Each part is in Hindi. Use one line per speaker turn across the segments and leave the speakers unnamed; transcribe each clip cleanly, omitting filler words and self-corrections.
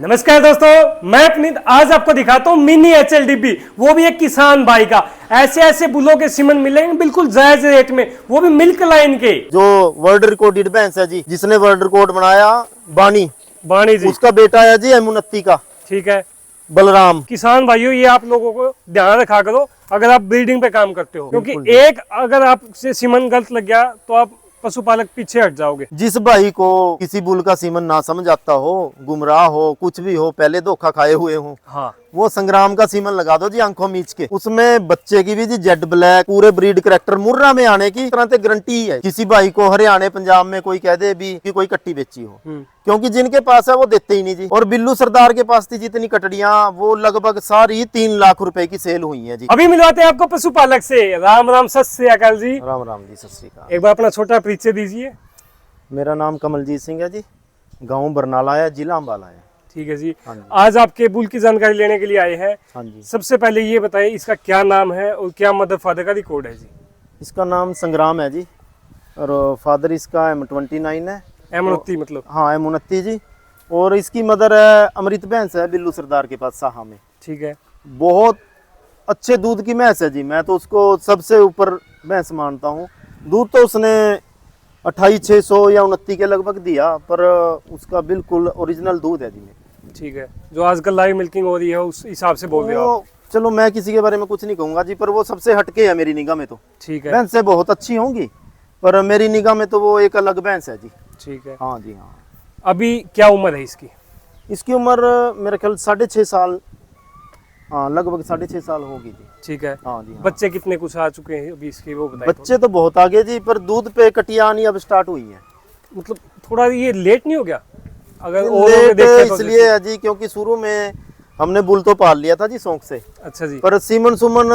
नमस्कार दोस्तों, मैं अपनी आज आपको दिखाता हूँ मिनी HLDB, वो भी एक किसान भाई का। ऐसे ऐसे बुलों के सीमन मिलेंगे बिल्कुल जायज रेट में, वो भी मिल्क लाइन के।
जो वर्ल्ड रिकॉर्डेड भैंस है जी, जिसने वर्ल्ड रिकॉर्ड बनाया
बानी जी,
उसका बेटा है जी M29 का,
ठीक है।
बलराम।
किसान भाइयों, ये आप लोगों को ध्यान रखा करो अगर आप ब्रीडिंग पे काम करते हो, क्योंकि एक अगर आपसे सीमन गलत लग गया तो आप पशुपालक पीछे हट जाओगे।
जिस भाई को किसी बुल का सीमन ना समझ आता हो, गुमराह हो, कुछ भी हो, पहले धोखा खाए हुए हो,
हाँ,
वो संग्राम का सीमन लगा दो जी आंखों मीच के। उसमें बच्चे की भी जी जेड ब्लैक पूरे ब्रीड करैक्टर मुर्रा में आने की तरह से गारंटी है। किसी भाई को हरियाणा पंजाब में कोई कह दे भी कि कोई कट्टी बेची हो, क्योंकि जिनके पास है वो देते ही नहीं जी। और बिल्लू सरदार के पास थी जितनी कटड़ियां, वो लगभग सारी 3 लाख रुपए की सेल हुई है जी।
अभी मिलवाते हैं आपको पशुपालक से। राम राम, सत श्री अकाल जी।
राम राम जी, सत श्री अकाल।
एक बार अपना छोटा परिचय दीजिए।
मेरा नाम कमलजीत सिंह है जी, गांव बरनाला है, जिला अम्बाला है।
ठीक है जी।
हाँ जी।
आज आपके बुल की जानकारी लेने के लिए आए हैं।
हाँ जी।
सबसे पहले ये बताइए इसका क्या नाम है और क्या मदर फादर का रिकॉर्ड है जी।
इसका नाम संग्राम है जी, और फादर इसका M29 है।
M29 मतलब?
हाँ, M29 जी। और इसकी मदर है अमृत भैंस है, बिल्लू सरदार के पास साहा में।
ठीक है।
बहुत अच्छे दूध की भैंस है जी, मैं तो उसको सबसे ऊपर भैंस मानता हूँ। दूध तो उसने 2800 या 29 के लगभग दिया, पर उसका बिल्कुल ओरिजिनल दूध है जी।
ठीक है। जो आजकल लाइव मिल्किंग हो रही है उस हिसाब से बोल रहे हो आप?
चलो, मैं किसी के बारे में कुछ नहीं कहूंगा जी, पर वो सबसे हटके है मेरी निगाह में तो।
ठीक है।
भैंस से बहुत अच्छी होंगी, पर मेरी निगाह में तो वो एक अलग भैंस है जी।
ठीक है।
हाँ जी, हाँ।
अभी क्या उम्र है इसकी?
इसकी उम्र मेरे ख्याल 6.5 साल, हाँ लगभग 6.5 साल होगी जी।
ठीक है।
हाँ जी, हाँ।
बच्चे कितने कुछ आ चुके हैं अभी इसके, वो बताइए।
बच्चे तो बहुत आगे जी, पर दूध पे कटिया आनी अब स्टार्ट हुई है।
मतलब थोड़ा ये लेट नहीं हो गया अगर
लेट
देखें तो?
इसलिए है जी क्योंकि शुरू में हमने बुल तो पाल लिया था जी शौक से।
अच्छा जी।
पर सीमन सुमन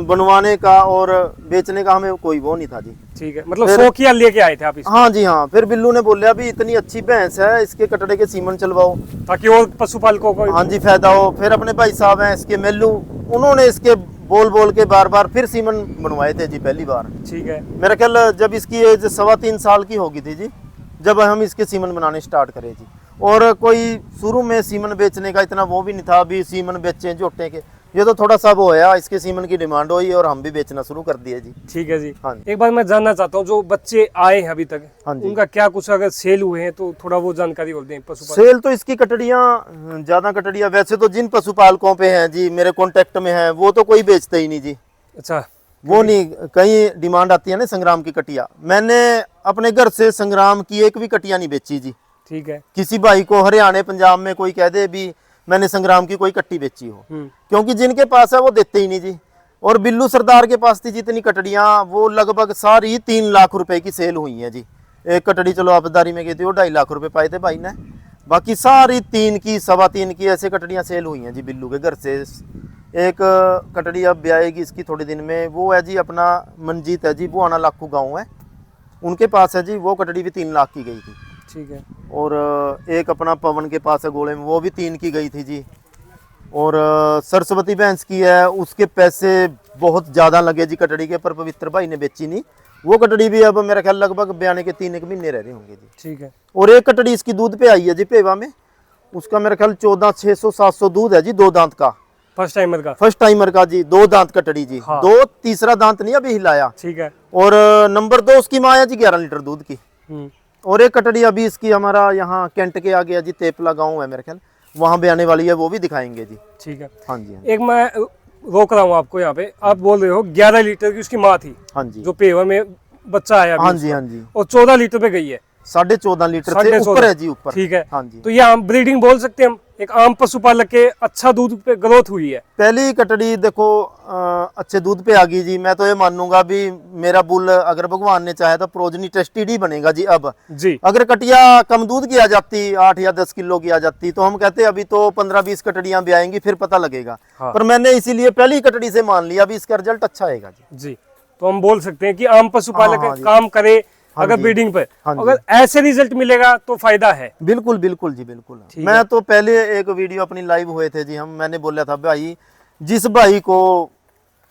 बनवाने का और बेचने का हमें कोई वो नहीं था जी।
ठीक है। मतलब शौकिया लेके आए थे आप इसको?
हाँ जी, हाँ। फिर बिल्लू ने बोलिया भी इतनी अच्छी भैंस है, इसके कटड़े के सीमन चलवाओ
ताकि और पशुपालकों को।
हाँ जी, फायदा हो। फिर अपने भाई साहब हैं इसके मेलू, उन्होंने इसके बोल बोल के बार बार फिर सीमन बनवाए थे जी पहली बार।
ठीक है।
मेरा ख्याल जब इसकी एज 3.25 साल की होगी थी जी, जब हम इसके सीमन बनाने स्टार्ट करे जी। और कोई शुरू में सीमन बेचने का इतना वो भी नहीं था, अभी सीमन बेचे जोटे के। ये तो थोड़ा सा वो होया, इसके सीमन की डिमांड हुई और हम भी बेचना शुरू कर दिए जी।
ठीक है जी।
हाँ।
एक बार मैं जानना चाहता हूँ, जो बच्चे आए हैं अभी तक,
हाँ जी।
उनका क्या कुछ अगर सेल हुए हैं तो थोड़ा वो जानकारी और दें पशुपालक।
सेल तो इसकी कटड़ियाँ ज्यादा कटड़ियाँ वैसे तो जिन पशुपालकों पे हैं जी, मेरे कॉन्टेक्ट में है, वो तो कोई बेचते ही नहीं जी।
अच्छा।
वो नहीं, कई डिमांड आती है ना संग्राम की कटिया। मैंने अपने घर से संग्राम की एक भी कटिया नहीं बेची जी।
ठीक है।
किसी भाई को हरियाणा पंजाब में कोई कह दे भी मैंने संग्राम की कोई कट्टी बेची हो, क्योंकि जिनके पास है वो देते ही नहीं जी। और बिल्लू सरदार के पास थी जितनी कटड़ियां, वो लगभग सारी 3 लाख रुपए की सेल हुई है जी। एक कटड़ी चलो आपदारी में गई थी, वो 2.5 लाख रुपए पाए थे भाई ने, बाकी सारी 3 की 3.25 की ऐसे कटड़ियां सेल हुई हैं जी बिल्लू के घर से। एक कटड़ी अब ब्याएगी इसकी थोड़े दिन में, वो है जी अपना मनजीत है जी, वो आना लाखू गाँव है, उनके पास है जी। वो कटड़ी भी 3 लाख की गई थी।
ठीक है।
और एक अपना पवन के पास है गोले में, वो भी 3 की गई थी जी। और सरस्वती भैंस की है, उसके पैसे बहुत ज़्यादा लगे जी कटड़ी के, पर पवित्र भाई ने बेची नहीं। वो कटड़ी भी अब मेरा ख्याल लगभग ब्याने के 3 महीने रह रहे होंगे जी।
ठीक है।
और एक कटड़ी इसकी दूध पे आई है जी पेवा में, उसका मेरा ख्याल 14,600-700 दूध है जी, 2 दांत का।
फर्स्ट टाइमर का?
फर्स्ट टाइमर का जी, 2 दांत कटड़ी जी।
हाँ।
2 तीसरा दांत नहीं अभी हिलाया।
ठीक है।
और नंबर 2 उसकी माँ है जी 11 लीटर दूध की। और एक कटड़ी अभी इसकी हमारा यहाँ कैंट के आगे है जी, तेपला गांव है मेरे ख्याल, वहां भी आने वाली है, वो भी दिखाएंगे जी।
ठीक है।
हाँ जी, हाँ।
एक मैं रोक रहा हूँ आपको यहाँ पे, आप बोल रहे हो 11 लीटर की उसकी माँ थी?
हाँ जी,
जो पेवा में बच्चा आया?
हाँ जी, हाँ जी।
और 14 लीटर पे गई है?
14.5 लीटर से ऊपर है जी, ऊपर।
ठीक है।
हाँ जी।
तो ये आम ब्रीडिंग बोल सकते हैं हम, एक आम पशुपालक के अच्छा दूध पे ग्रोथ हुई है।
पहली कटड़ी देखो अच्छे दूध पे आ गई जी। मैं तो ये मानूंगा भी मेरा बुल अगर भगवान ने चाहे तो प्रोजनी टेस्टेड ही बनेगा जी। अब
जी,
अगर कटिया कम दूध की आ जाती, 8 या 10 किलो की आ जाती, तो हम कहते अभी तो 15-20 कटड़ियां भी आएंगी, फिर पता लगेगा।
हाँ।
पर मैंने इसीलिए पहली कटड़ी से मान लिया, अभी इसका रिजल्ट अच्छा आएगा जी।
जी। तो हम बोल सकते हैं कि आम पशुपालक
हाँ जी।
काम करे
हाँ
अगर
जी।
ब्रीडिंग पर,
हाँ जी।
अगर ऐसे रिजल्ट मिलेगा तो फायदा है।
बिल्कुल बिल्कुल जी, बिल्कुल।
ठीक
मैं
है।
तो पहले एक वीडियो अपनी लाइव हुए थे जी, मैंने बोला था भाई जिस भाई को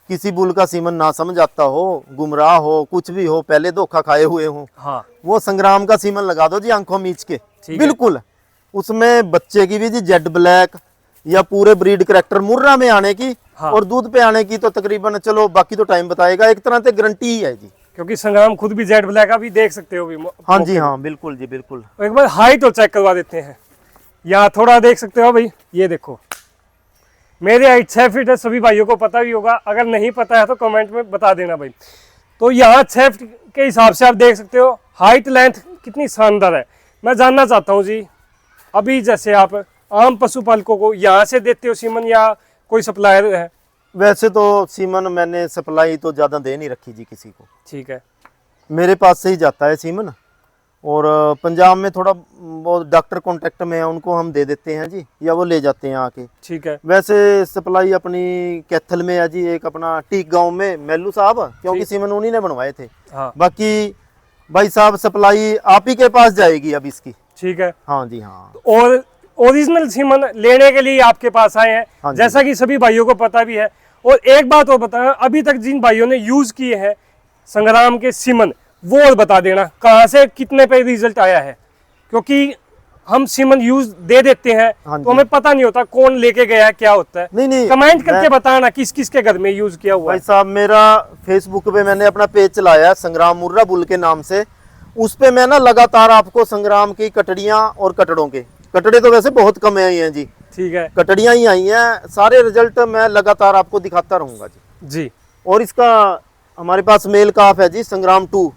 किसी बुल का सीमन ना समझ आता हो, गुमराह हो, कुछ भी हो, पहले धोखा खाए हुए हो,
हाँ।
वो संग्राम का सीमन लगा दो जी आंखों मीच के।
ठीक है।
बिल्कुल उसमें बच्चे की भी जी जेड ब्लैक या पूरे ब्रीड करैक्टर मुर्रा में आने की
हाँ।
और दूध पे आने की तो तकरीबन चलो बाकी तो टाइम बताएगा, एक तरह से गारंटी ही है जी।
क्योंकि संग्राम खुद भी जेड ब्लैक अभी देख सकते हो भी।
हाँ जी हाँ, बिल्कुल जी बिल्कुल।
एक बार हाइट और चेक करवा देते हैं। यहाँ थोड़ा देख सकते हो भाई, ये देखो मेरी हाइट 6 फीट है, सभी भाइयों को पता भी होगा, अगर नहीं पता है तो कमेंट में बता देना भाई। तो यहाँ 6 फीट के हिसाब से आप देख सकते हो हाइट लेंथ कितनी शानदार है। मैं जानना चाहता हूँ जी, अभी जैसे आप आम पशुपालकों को यहाँ से देते हो सीमन या कोई सप्लायर है?
वैसे तो सीमन मैंने सप्लाई तो ज़्यादा दे नहीं रखी जी किसी को,
ठीक है,
मेरे पास से ही जाता है सीमन। और पंजाब में थोड़ा बहुत डॉक्टर कांटेक्ट में है, उनको हम दे देते हैं जी, या वो ले जाते हैं आके।
ठीक है।
वैसे सप्लाई अपनी कैथल में है जी, एक अपना टीक गांव में मेलू साहब, क्योंकि सीमन उन्हीं ने बनवाए थे।
हाँ।
बाकी भाई साहब सप्लाई आप ही के पास जाएगी अब इसकी।
ठीक है।
हाँ जी हाँ।
और ओरिजिनल सीमन लेने के लिए आपके पास आए हैं,
हाँ जी।
जैसा कि सभी भाइयों को पता भी है। और एक बात और बताना, अभी तक जिन भाइयों ने यूज किए हैं संग्राम के सीमन, वो और बता देना कहाँ से कितने पे रिजल्ट आया है। क्योंकि हम सीमन यूज दे देते हैं
हाँ
तो हमें पता नहीं होता कौन लेके गया है, क्या होता है।
नहीं
कमेंट करके बताना किस किस के घर में यूज किया हुआ
भाई
है।
साहब मेरा फेसबुक पे मैंने अपना पेज चलाया है संग्राम मुर्रा बुल के नाम से, उस पे मैं ना लगातार आपको संग्राम की कटड़ियां और कटड़ों के, कटड़े तो वैसे बहुत कम आई हैं जी,
ठीक है
कटड़ियां ही आई हैं, सारे रिजल्ट मैं लगातार आपको दिखाता रहूंगा जी।
जी।
और इसका हमारे पास मेल काफ है जी संग्राम 2,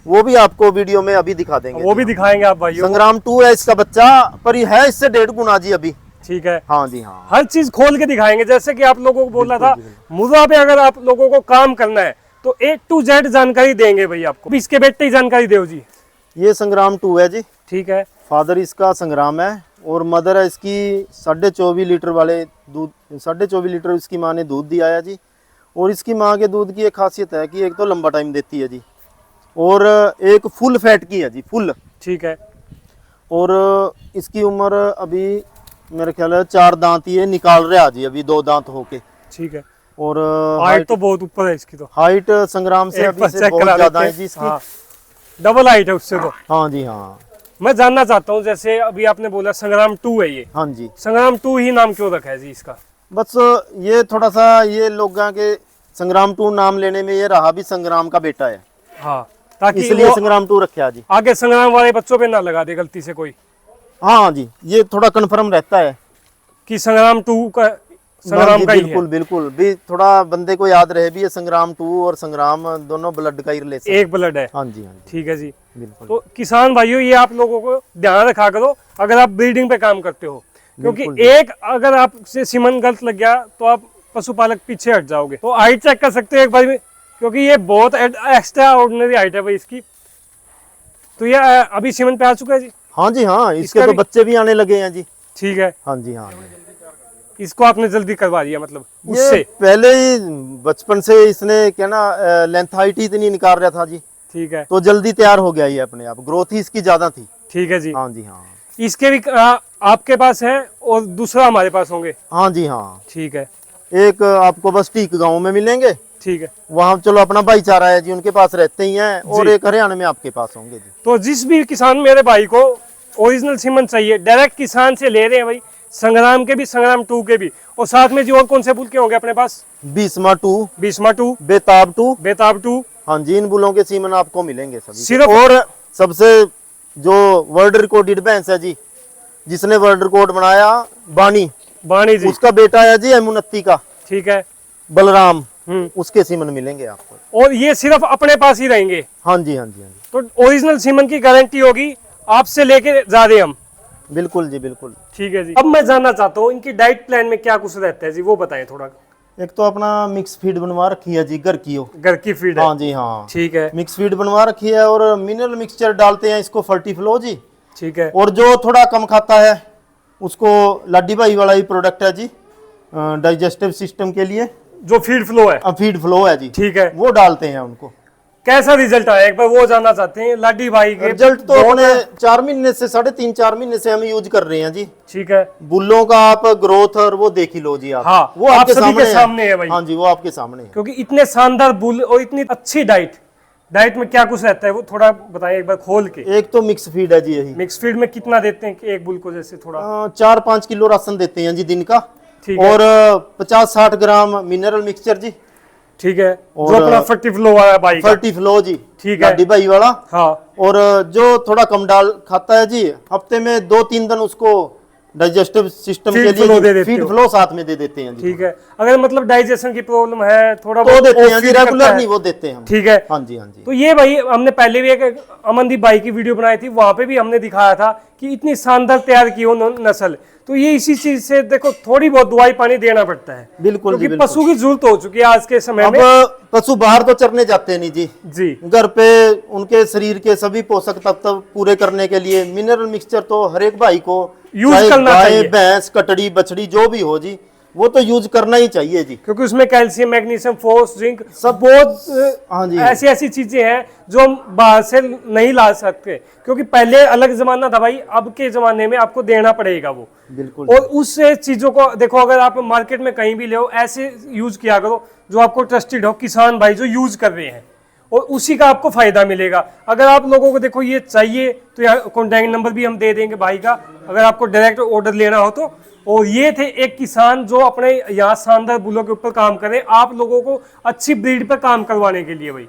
वो भी आपको वीडियो में अभी दिखा देंगे।
वो भी दिखाएंगे आप भाइयों।
संग्राम 2 है इसका बच्चा, पर ये है इससे 1.5 गुना जी अभी।
ठीक है।
हाँ जी हाँ।
हर चीज खोल के दिखाएंगे, जैसे कि आप लोगों को बोला था मुर्रा पे अगर आप लोगों को काम करना है तो A to Z जानकारी देंगे भाई आपको। अभी इसके बेटे की जानकारी दो जी।
ये संग्राम 2 है जी।
ठीक है।
फादर इसका संग्राम है और मदर है इसकी 24.5 लीटर वाले दूध, 24.5 लीटर इसकी माँ ने दूध दिया है जी। और इसकी माँ के दूध की एक खासियत है कि एक तो लंबा टाइम देती है जी, और एक फुल फैट की है जी, फुल।
ठीक है।
और इसकी उम्र अभी मेरे ख्याल है 4 दांत ये निकाल रहा जी, अभी 2 दांत होके।
ठीक है।
और
हाइट तो बहुत ऊपर है इसकी, तो
हाइट संग्राम से
एक
अभी
बार
से
चेक
बहुत
करा
ज्यादा
लेते
है जी
हैं।
इसकी।
हाँ, डबल हाइट है उससे तो।
हाँ जी हाँ।
मैं जानना चाहता हूँ, जैसे अभी आपने बोला संग्राम 2 है ये,
हाँ जी।
संग्राम 2 ही नाम क्यों रखा है जी इसका?
बस ये थोड़ा सा ये लोगों के संग्राम 2 नाम लेने में ये रहा भी संग्राम का बेटा है,
हाँ, ताकि
इसलिए
वो
संग्राम 2 रखा जी।
आगे संग्राम वाले बच्चों पे ना लगा दे गलती से कोई,
हाँ जी, ये थोड़ा कन्फर्म रहता है
कि संग्राम 2 का संग्राम का ही है।
बिल्कुल बिल्कुल, भी थोड़ा बंदे को याद रहे भी ये संग्राम 2 और संग्राम दोनों ब्लड का ही रिलेशन।
एक ब्लड है।
हाँ जी हाँ जी
ठीक है जी।
बिल्कुल।
तो किसान भाइयों ये आप लोगों को ध्यान रखा करो अगर आप ब्रीडिंग पे काम करते हो, क्योंकि
बिल्कुल।
एक अगर आपसे सीमन गलत लग गया तो आप पशुपालक पीछे हट जाओगे। तो हाइट चेक कर सकते हो एक बार में, क्योंकि ये बहुत एक्स्ट्रा ऑर्डिनरी हाइट है भाई इसकी। तो ये अभी सीमन पे आ चुका है जी।
हाँ जी हाँ, इसके
इसका
तो
भी-
बच्चे भी आने लगे हैं जी।
ठीक है।
हाँ जी हाँ।
इसको आपने जल्दी करवा दिया मतलब
ये
उससे।
पहले ही बचपन से इसने क्या ना लेंथ हाइट ही इतनी निकाल रहा था जी,
ठीक है।
तो जल्दी तैयार हो गया ये अपने आप, ग्रोथ ही इसकी ज्यादा थी।
ठीक है जी।
हाँ जी हाँ।
इसके भी आपके पास है और दूसरा हमारे पास होंगे।
हाँ जी हाँ।
ठीक है।
एक आपको बस टीक गांव में मिलेंगे,
ठीक है।
वहाँ चलो अपना भाईचारा है जी, उनके पास रहते ही हैं, और
जी।
एक हरियाणा में आपके पास होंगे जी।
तो जिस भी किसान मेरे भाई को ओरिजिनल सीमन चाहिए, डायरेक्ट किसान से ले रहे हैं भाई, संग्राम के भी, संग्राम 2 के भी, और साथ में जी और कौन से बुल के होंगे अपने पास?
बीसमा 2,
बीसमा 2,
बेताब 2।
बेताब 2।
हाँ जी, इन बुलों के सीमन आपको मिलेंगे सभी।
सिर्फ-
और सबसे जो वर्ल्ड रिकॉर्डेड भैंस है जी, जिसने वर्ल्ड रिकॉर्ड बनाया, बानी,
बानी जी।
उसका बेटा है जी एमुनत्ती का,
ठीक है।
बलराम,
हम्म।
उसके सीमन मिलेंगे आपको।
और ये सिर्फ अपने पास ही रहेंगे,
हाँ जी हाँ जी हाँ जी,
तो ओरिजिनल सीमन की गारंटी होगी, आपसे लेके जा रहे हैं हम।
बिल्कुल जी बिल्कुल।
ठीक है जी। अब मैं जानना चाहता हूँ इनकी डाइट प्लान में क्या कुछ रहता है जी, वो बताएं थोड़ा।
एक तो अपना मिक्स फीड बनवा रखी है जी, घर की हो।
घर की फीड है।
हाँ जी हाँ,
ठीक है।
मिक्स फीड बनवा रखी है, और मिनरल मिक्सचर डालते हैं इसको, फर्टीफ्लो जी।
ठीक है।
और जो थोड़ा कम खाता है उसको लाडी भाई वाला ही प्रोडक्ट है जी, डाइजेस्टिव सिस्टम के लिए,
जो फीड फ्लो है।
फीड फ्लो है जी,
ठीक है।
वो डालते हैं उनको।
कैसा रिजल्ट आया एक बार वो जानना चाहते हैं लाडी भाई के।
रिजल्ट तो अपने 4 महीने से 3.5-4 महीने से हम यूज कर रहे हैं जी।
ठीक है।
बुल्लों का आप ग्रोथ और वो देख ही लो जी आप।
हाँ,
वो
आप
आपके
सभी के
सामने
सामने है भाई।
हाँ जी, वो आपके सामने है।
क्योंकि इतने शानदार बुल और इतनी अच्छी डाइट डाइट में क्या कुछ रहता है वो थोड़ा बताएं एक बार खोल के।
एक तो मिक्स फीड है जी यही।
मिक्स फीड में कितना देते हैं कि एक बुल को, जैसे थोड़ा
4-5 किलो राशन देते हैं जी दिन का,
ठीक है।
और 50-60 ग्राम मिनरल मिक्सचर जी,
ठीक है,
और
जो अपना फर्टिफ्लो वाला बाई का।
फर्टिफ्लो जी,
ठीक है।
लाडी भाई वाला।
हाँ,
और जो थोड़ा कम डाल खाता है जी, हफ्ते में 2-3 दिन उसको डाइजेस्टिव सिस्टम के
फीड फ्लो दे
लिए
देते
फीड
हो।
फ्लो साथ में दे देते हैं जी।
ठीक है। अगर मतलब डाइजेशन की प्रॉब्लम है थोड़ा
तो
बहुत
देते हैं
off
जी,
feed करता
रेगुलर
है।
नहीं वो देते हैं हम।
ठीक है।
हाँ जी, हाँ जी।
तो ये भाई हमने पहले भी एक अमनदीप भाई की वीडियो बनाई थी, वहां पे भी हमने दिखाया था कि इतनी शानदार तैयार की उन्होंने नस्ल। तो ये इसी चीज से देखो थोड़ी बहुत दवाई पानी देना पड़ता है,
बिल्कुल जी,
क्योंकि
बिल्कुल।
पशु की जरूरत हो चुकी है आज के समय
अब
में।
पशु बाहर तो चरने जाते नहीं जी,
जी,
घर पे उनके शरीर के सभी पोषक तत्व पूरे करने के लिए मिनरल मिक्सचर तो हर एक भाई को
यूज
चाहे
करना
गाय,
चाहिए।
भैंस, कटड़ी, बछड़ी जो भी हो जी, वो तो यूज करना ही चाहिए जी।
क्योंकि उसमें कैल्शियम, मैग्नीशियम, फोर्स, जिंक
सब
बहुत
हाँ जी।
ऐसी ऐसी चीजें हैं जो हम बाहर से नहीं ला सकते, क्योंकि पहले अलग जमाना था भाई, अब के जमाने में आपको देना पड़ेगा वो।
बिल्कुल।
और उस चीजों को देखो, अगर आप मार्केट में कहीं भी ले ऐसे यूज किया करो जो आपको ट्रस्टेड हो, किसान भाई जो यूज कर रहे हैं, और उसी का आपको फायदा मिलेगा। अगर आप लोगों को देखो ये चाहिए तो यहाँ कॉन्टैक्ट नंबर भी हम दे देंगे भाई का, अगर आपको डायरेक्ट ऑर्डर लेना हो तो। और ये थे एक किसान जो अपने यहाँ शानदार बुलों के ऊपर काम करे, आप लोगों को अच्छी ब्रीड पर काम करवाने के लिए भाई।